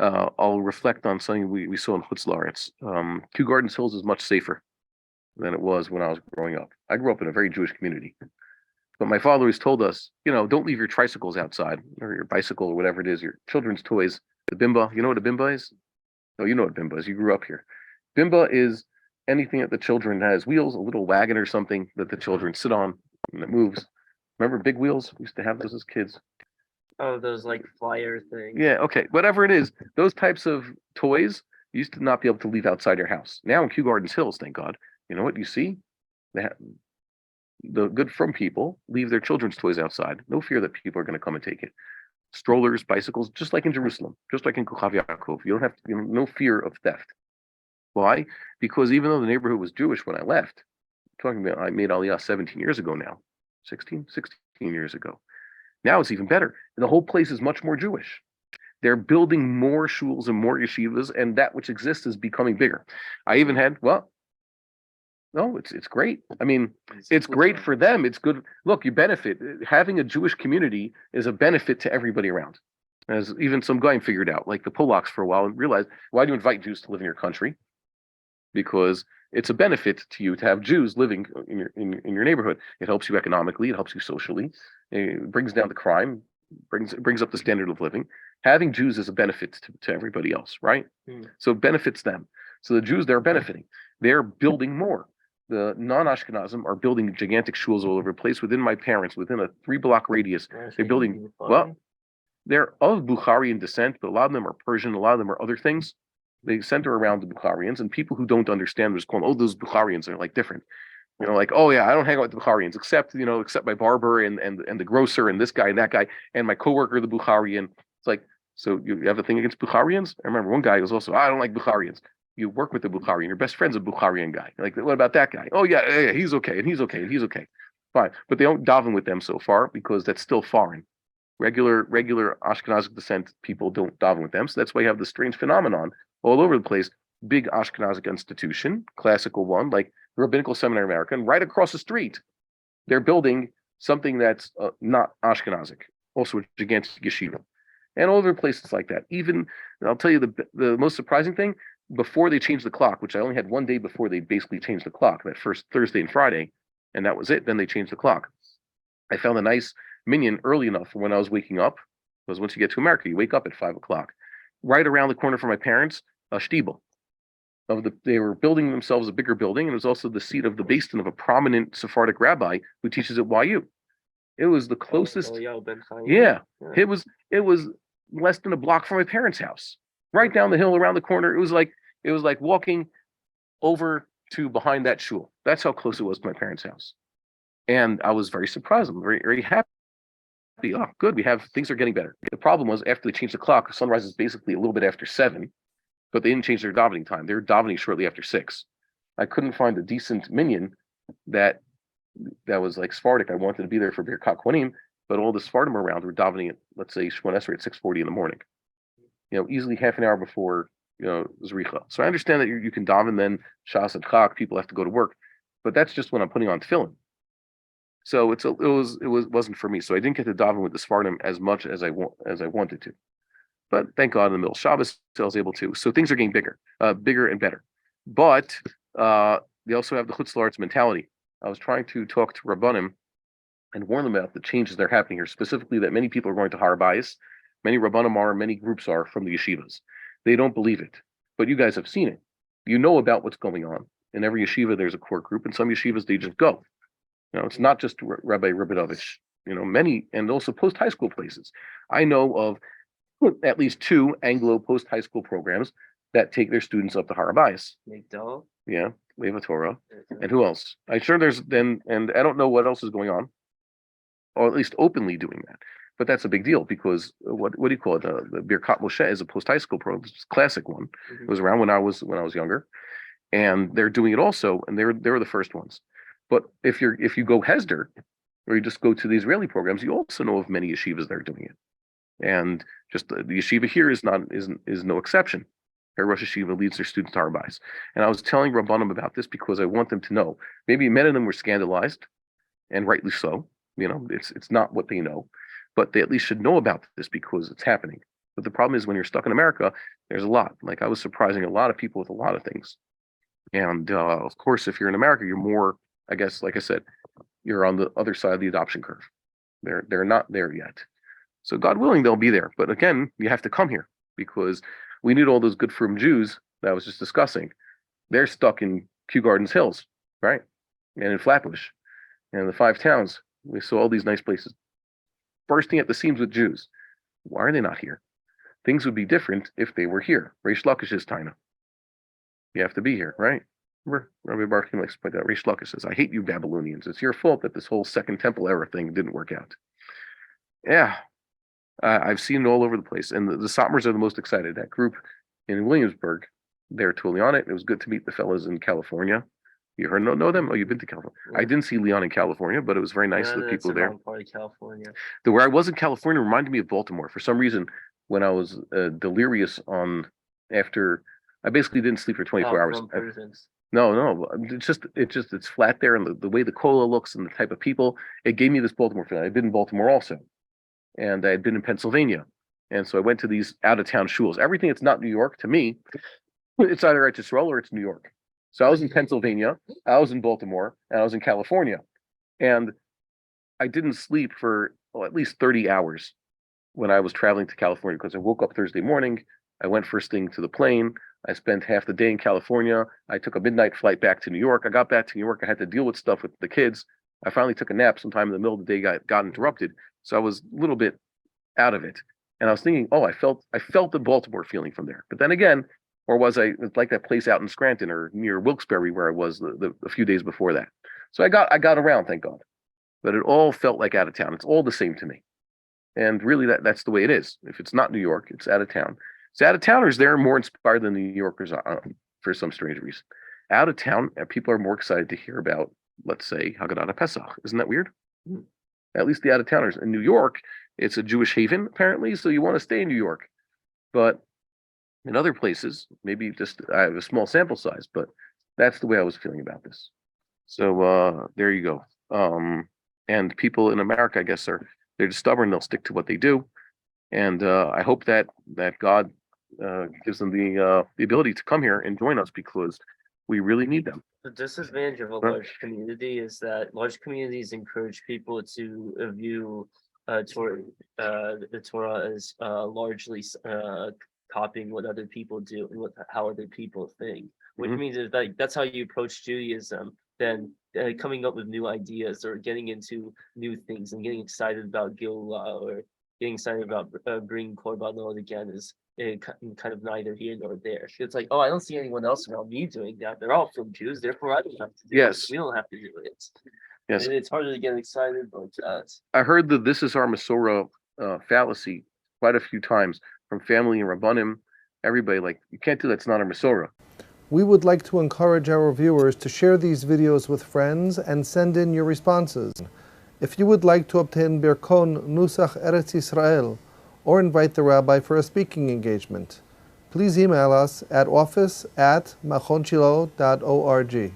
I'll reflect on something we saw in Chutz La'aretz. Kew Gardens Hills is much safer than it was when I was growing up. I grew up in a very Jewish community. But my father always told us, don't leave your tricycles outside or your bicycle or whatever it is, your children's toys. The bimba, you know what a bimba is? No, you know what bimba is. You grew up here. Bimba is anything that the children has wheels, a little wagon or something that the children sit on and it moves. Remember big wheels? We used to have those as kids. Oh, those like flyer things. Yeah, okay. Whatever it is, those types of toys you used to not be able to leave outside your house. Now in Kew Gardens Hills, thank God. You know what you see? The good from people leave their children's toys outside. No fear that people are going to come and take it. Strollers, bicycles, just like in Jerusalem, just like in Kuchav Yaakov. You don't have to, no fear of theft. Why? Because even though the neighborhood was Jewish when I left, talking about I made Aliyah 17 years ago now, 16 years ago. Now it's even better. The whole place is much more Jewish. They're building more shuls and more yeshivas, and that which exists is becoming bigger. I even had, no, it's great. I mean, it's great for them. It's good. Look, you benefit. Having a Jewish community is a benefit to everybody around. As even some guy figured out, like the Polacks for a while, and realized, why do you invite Jews to live in your country? Because it's a benefit to you to have Jews living in your neighborhood. It helps you economically. It helps you socially. It brings down the crime. Brings up the standard of living. Having Jews is a benefit to everybody else, right? So it benefits them. So the Jews, they're benefiting. They're building more. The non-Ashkenazim are building gigantic shuls all over the place. Within my parents, within a 3-block radius, they're building. Well, they're of Bukharian descent, but a lot of them are Persian. A lot of them are other things. They center around the Bukharians, and people who don't understand just call them, those Bukharians are like different. Like, oh yeah, I don't hang out with the Bukharians except my barber and the grocer and this guy and that guy and my coworker, the Bukharian. It's like, so you have a thing against Bukharians? I remember one guy was also, I don't like Bukharians. You work with the Bukharian, your best friend's a Bukharian guy. Like, what about that guy? Oh yeah, he's okay, and he's okay, and he's okay. Fine. But they don't daven with them so far because that's still foreign. Regular Ashkenazic descent people don't daven with them. So that's why you have this strange phenomenon all over the place. Big Ashkenazic institution, classical one, like the Rabbinical Seminary American, right across the street. They're building something that's not Ashkenazic, also a gigantic yeshiva. And all over places like that. Even, I'll tell you the most surprising thing, before they changed the clock, which I only had one day before they basically changed the clock, that first Thursday and Friday, and that was it. Then they changed the clock. I found a nice minyan early enough for when I was waking up, because once you get to America, you wake up at 5 o'clock. Right around the corner from my parents, a shtibel. They were building themselves a bigger building, and it was also the seat of the bastin of a prominent Sephardic rabbi who teaches at YU. It was the closest. Yeah, it was less than a block from my parents' house. Right down the hill, around the corner. It was like walking over to behind that shul. That's how close it was to my parents' house. And I was very surprised. I'm very, very happy. Oh, good. Things are getting better. The problem was after they changed the clock, sunrise is basically a little bit after 7, but they didn't change their davening time. They were davening shortly after 6. I couldn't find a decent minyan that was like Sephardic. I wanted to be there for Birkat Kohanim, but all the Sephardim around were davening at, let's say, Shemon Esrei at 6:40 in the morning. Easily half an hour before Zricha. So I understand that you can daven then Shas and Chak. People have to go to work, but that's just when I'm putting on tefillin. So it wasn't for me. So I didn't get to daven with the Sephardim as much as I wanted to. But thank God in the middle Shabbos I was able to. So things are getting bigger and better. But they also have the Chutz La'aretz mentality. I was trying to talk to Rabbanim and warn them about the changes that are happening here, specifically that many people are going to Har Bayis. Many Rabbanim are, many groups are from the yeshivas. They don't believe it. But you guys have seen it. You know about what's going on. In every yeshiva, there's a core group. In some yeshivas, they just go. It's not just Rabbi Rabidovich. Many, and also post-high school places. I know of at least 2 Anglo post-high school programs that take their students up to Har Bayis. Migdal? Yeah, Leva Torah. And who else? I'm sure there's and I don't know what else is going on, or at least openly doing that. But that's a big deal because what do you call it? The Birkat Moshe is a post-high school program. It's a classic one. Mm-hmm. It was around when I was younger, and they're doing it also, and they were the first ones. But if you go Hesder, or you just go to the Israeli programs, you also know of many yeshivas that are doing it. And just the yeshiva here is no exception. Her Rosh Yeshiva leads their students to Har Bayis. And I was telling Rabbanim about this because I want them to know. Maybe many of them were scandalized, and rightly so. It's not what they know, but they at least should know about this because it's happening. But the problem is when you're stuck in America, there's a lot. Like I was surprising a lot of people with a lot of things. And of course, if you're in America, you're more, I guess, like I said, you're on the other side of the adoption curve. They're not there yet. So God willing, they'll be there. But again, you have to come here because we need all those good frum Jews that I was just discussing. They're stuck in Kew Gardens Hills, right? And in Flatbush and the five towns. We saw all these nice places bursting at the seams with Jews. Why are they not here? Things would be different if they were here. Reish Lakish's Taina. You have to be here, right? Rabbi Bar-Hayim likes to point out, Reish Lakish says, I hate you Babylonians. It's your fault that this whole Second Temple era thing didn't work out. Yeah, I've seen it all over the place. And the Satmars are the most excited. That group in Williamsburg, they're totally on it. It was good to meet the fellas in California. You know them? Oh, you've been to California. Yeah. I didn't see Leon in California, but it was very nice of the people there. Part of California. Where I was in California reminded me of Baltimore. For some reason, when I was delirious after, I basically didn't sleep for 24 hours. No, it's flat there, and the way the cola looks and the type of people, it gave me this Baltimore feeling. I'd been in Baltimore also, and I had been in Pennsylvania, and so I went to these out-of-town shuls. Everything that's not New York, to me, it's either Eretz Yisrael or it's New York. So I was in Pennsylvania, I was in Baltimore, and I was in California, and I didn't sleep for at least 30 hours when I was traveling to California because I woke up Thursday morning, I went first thing to the plane, I spent half the day in California. I took a midnight flight back to New York. I got back to New York. I had to deal with stuff with the kids. I finally took a nap sometime in the middle of the day, got interrupted. So I was a little bit out of it. And I was thinking, I felt the Baltimore feeling from there. But then again, or was I like that place out in Scranton or near Wilkes-Barre where I was a few days before that. So I got around, thank God. But it all felt like out of town. It's all the same to me. And really that's the way it is. If it's not New York, it's out of town. So out-of-towners, they're more inspired than New Yorkers for some strange reason. Out of town, people are more excited to hear about, let's say, Haggadah Pesach. Isn't that weird? At least the out-of-towners. In New York, it's a Jewish haven, apparently, so you want to stay in New York. But in other places, maybe just I have a small sample size, but that's the way I was feeling about this. So there you go. And people in America, I guess, they're just stubborn. They'll stick to what they do. And I hope that God gives them the ability to come here and join us because we really need them. The disadvantage of a large community is that large communities encourage people to view the Torah as largely copying what other people do and how other people think, which means that that's how you approach Judaism. Then coming up with new ideas or getting into new things and getting excited about Gillah or getting excited about bringing Korbanot again is kind of neither here nor there. It's like, I don't see anyone else around me doing that. They're all from Jews, therefore I don't have to do it. We don't have to do it. Yes. It's harder to get excited about that. I heard the "this is our Masorah" fallacy quite a few times from family and Rabbanim. Everybody, like, you can't do that. It's not our Masorah. We would like to encourage our viewers to share these videos with friends and send in your responses. If you would like to obtain Birkon Nusach Eretz Yisrael or invite the rabbi for a speaking engagement, please email us at office@machonshilo.org.